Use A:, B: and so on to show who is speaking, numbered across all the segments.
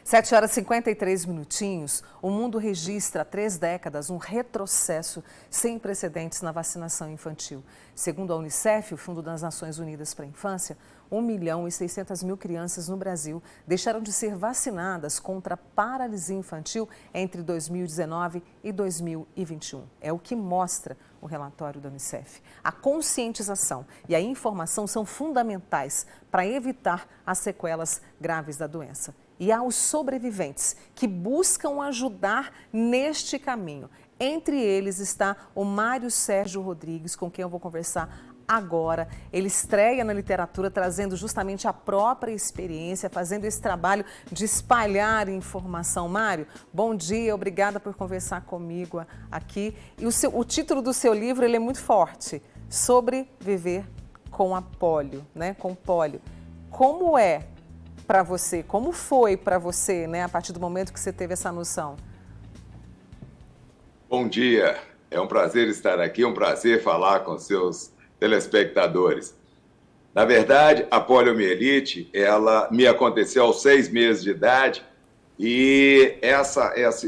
A: 7 horas e 53 minutinhos, o mundo registra há 3 décadas um retrocesso sem precedentes na vacinação infantil. Segundo a Unicef, o Fundo das Nações Unidas para a Infância, 1.600.000 crianças no Brasil deixaram de ser vacinadas contra a paralisia infantil entre 2019 e 2021. É o que mostra o relatório da Unicef. A conscientização e a informação são fundamentais para evitar as sequelas graves da doença. E aos sobreviventes que buscam ajudar neste caminho. Entre eles está o Mário Sérgio Rodrigues, com quem eu vou conversar agora. Ele estreia na literatura trazendo justamente a própria experiência, fazendo esse trabalho de espalhar informação. Mário, bom dia, obrigada por conversar comigo aqui. E o título do seu livro ele é muito forte, Sobreviver com a Pólio, né? Com pólio. Como é para você, como foi para você, né, a partir do momento que você teve essa noção?
B: Bom dia, é um prazer estar aqui, é um prazer falar com seus telespectadores. Na verdade, a poliomielite, ela me aconteceu aos 6 meses de idade e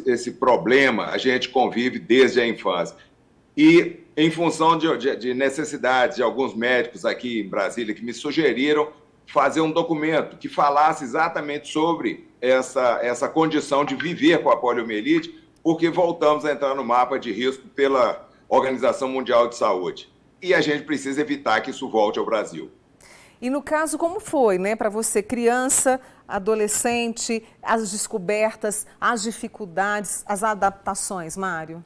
B: esse problema a gente convive desde a infância. E em função de necessidades de alguns médicos aqui em Brasília que me sugeriram fazer um documento que falasse exatamente sobre essa condição de viver com a poliomielite, porque voltamos a entrar no mapa de risco pela Organização Mundial de Saúde. E a gente precisa evitar que isso volte ao Brasil.
A: E no caso, como foi, né, para você, criança, adolescente, as descobertas, as dificuldades, as adaptações, Mário?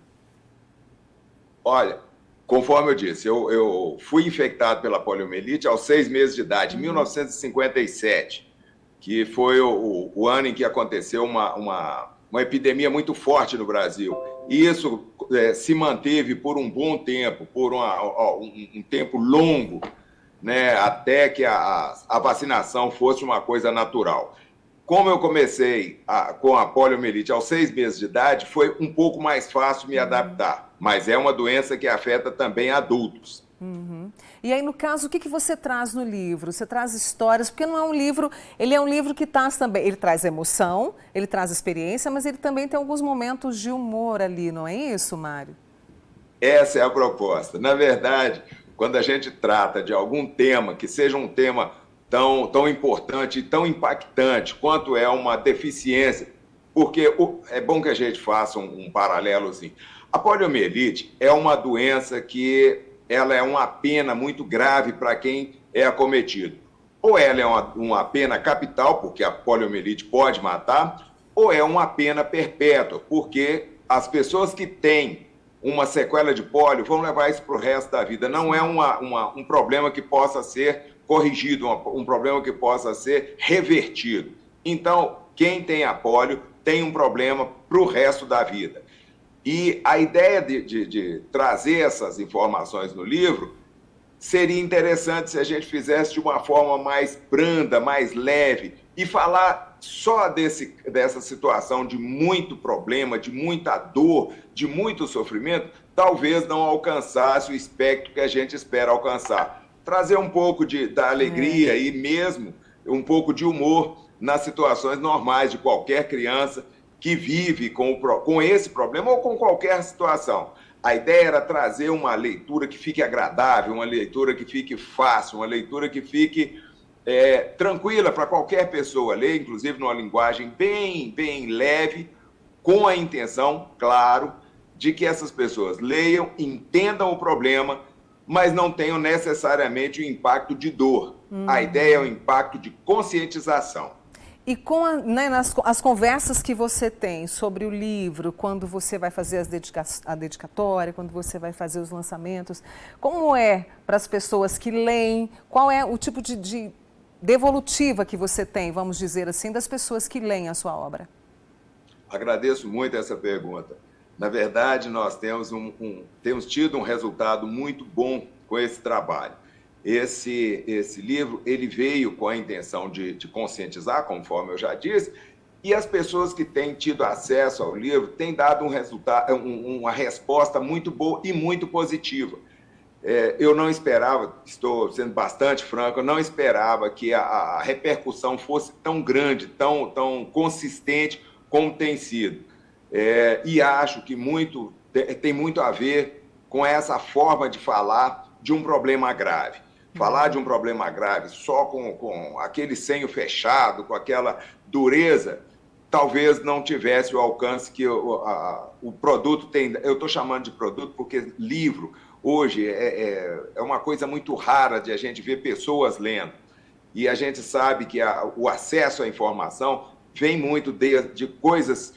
B: Olha, conforme eu disse, eu fui infectado pela poliomielite aos 6 meses de idade, em 1957, que foi o ano em que aconteceu uma epidemia muito forte no Brasil. E isso se manteve por um bom tempo, por um tempo longo, né, até que a vacinação fosse uma coisa natural. Como eu comecei com a poliomielite aos 6 meses de idade, foi um pouco mais fácil me adaptar. Mas é uma doença que afeta também adultos.
A: Uhum. E aí, no caso, o que você traz no livro? Você traz histórias, porque não é um livro, ele é um livro que traz também, ele traz emoção, ele traz experiência, mas ele também tem alguns momentos de humor ali, não é isso, Mário?
B: Essa é a proposta. Na verdade, quando a gente trata de algum tema, que seja um tema tão importante e tão impactante quanto é uma deficiência, porque é bom que a gente faça um paralelo assim. A poliomielite é uma doença que ela é uma pena muito grave para quem é acometido. Ou ela é uma pena capital, porque a poliomielite pode matar, ou é uma pena perpétua, porque as pessoas que têm uma sequela de pólio vão levar isso para o resto da vida. Não é um problema que possa ser corrigido, um problema que possa ser revertido. Então, quem tem a pólio tem um problema para o resto da vida. E a ideia de trazer essas informações no livro seria interessante se a gente fizesse de uma forma mais branda, mais leve, e falar só dessa situação de muito problema, de muita dor, de muito sofrimento, talvez não alcançasse o espectro que a gente espera alcançar. Trazer um pouco da alegria e mesmo um pouco de humor nas situações normais de qualquer criança que vive com esse problema ou com qualquer situação. A ideia era trazer uma leitura que fique agradável, uma leitura que fique fácil, uma leitura que fique tranquila para qualquer pessoa ler, inclusive numa linguagem bem leve, com a intenção, claro, de que essas pessoas leiam, entendam o problema, mas não tenham necessariamente o impacto de dor. A ideia é o impacto de conscientização.
A: E com as conversas que você tem sobre o livro, quando você vai fazer a dedicatória, quando você vai fazer os lançamentos, como é para as pessoas que leem? Qual é o tipo de devolutiva que você tem, vamos dizer assim, das pessoas que leem a sua obra?
B: Agradeço muito essa pergunta. Na verdade, nós temos tido um resultado muito bom com esse trabalho. Esse livro ele veio com a intenção de conscientizar, conforme eu já disse, e as pessoas que têm tido acesso ao livro têm dado uma resposta muito boa e muito positiva. Eu não esperava, estou sendo bastante franco, eu não esperava que a repercussão fosse tão grande, tão consistente como tem sido. E acho que tem muito a ver com essa forma de falar de um problema grave. Falar de um problema grave só com aquele senho fechado, com aquela dureza, talvez não tivesse o alcance que o produto tem. Eu estou chamando de produto porque livro, hoje, é uma coisa muito rara de a gente ver pessoas lendo. E a gente sabe que o acesso à informação vem muito de coisas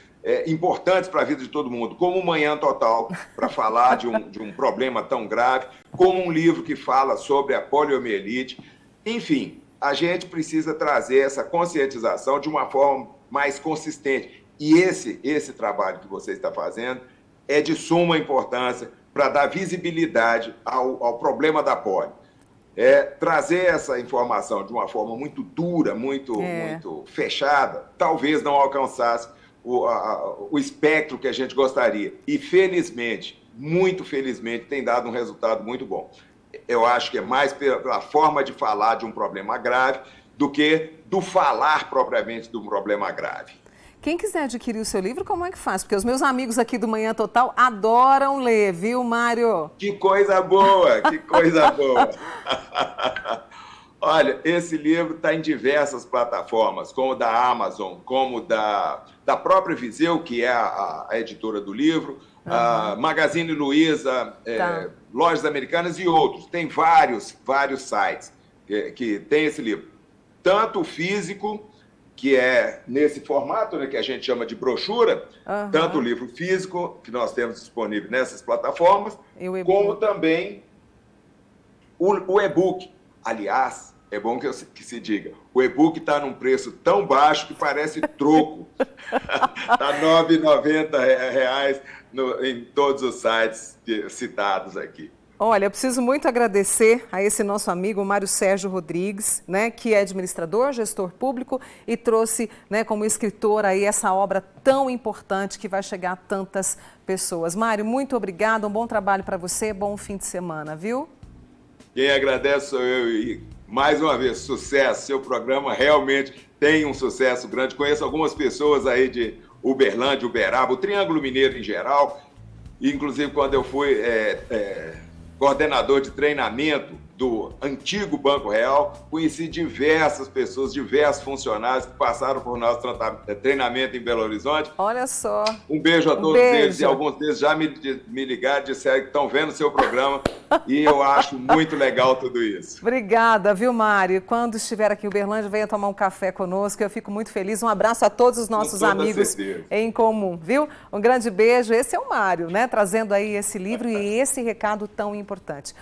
B: importantes para a vida de todo mundo, como o Manhã Total, para falar de um problema tão grave, como um livro que fala sobre a poliomielite. Enfim, a gente precisa trazer essa conscientização de uma forma mais consistente. E esse trabalho que você está fazendo é de suma importância para dar visibilidade ao problema da polio. Trazer essa informação de uma forma muito dura, muito fechada, talvez não alcançasse o espectro que a gente gostaria. E, felizmente, muito felizmente, tem dado um resultado muito bom. Eu acho que é mais pela forma de falar de um problema grave do que do falar propriamente de um problema grave.
A: Quem quiser adquirir o seu livro, como é que faz? Porque os meus amigos aqui do Manhã Total adoram ler, viu, Mário?
B: Que coisa boa, que coisa boa. Olha, esse livro está em diversas plataformas, como da Amazon, como da própria Viseu, que é a editora do livro, a Magazine Luiza, Lojas Americanas e outros. Tem vários sites que tem esse livro. Tanto o físico, que é nesse formato, né, que a gente chama de brochura, tanto o livro físico, que nós temos disponível nessas plataformas, como também o e-book. Aliás, é bom que se diga, o e-book está num preço tão baixo que parece troco. Está R$ 9,90 em todos os sites citados aqui.
A: Olha, eu preciso muito agradecer a esse nosso amigo, Mário Sérgio Rodrigues, né, que é administrador, gestor público e trouxe, né, como escritor aí essa obra tão importante que vai chegar a tantas pessoas. Mário, muito obrigada, um bom trabalho para você, bom fim de semana, viu?
B: Quem agradece sou eu e, mais uma vez, sucesso. Seu programa realmente tem um sucesso grande. Conheço algumas pessoas aí de Uberlândia, Uberaba, o Triângulo Mineiro em geral, inclusive quando eu fui coordenador de treinamento do antigo Banco Real, conheci diversas pessoas, diversos funcionários que passaram por nosso treinamento em Belo Horizonte.
A: Olha só.
B: Um beijo a todos eles, e alguns deles já me ligaram, disseram que estão vendo o seu programa e eu acho muito legal tudo isso.
A: Obrigada, viu, Mário? Quando estiver aqui em Uberlândia, venha tomar um café conosco, eu fico muito feliz. Um abraço a todos os nossos amigos em comum, viu? Um grande beijo. Esse é o Mário, né? Trazendo aí esse livro e esse recado tão importante.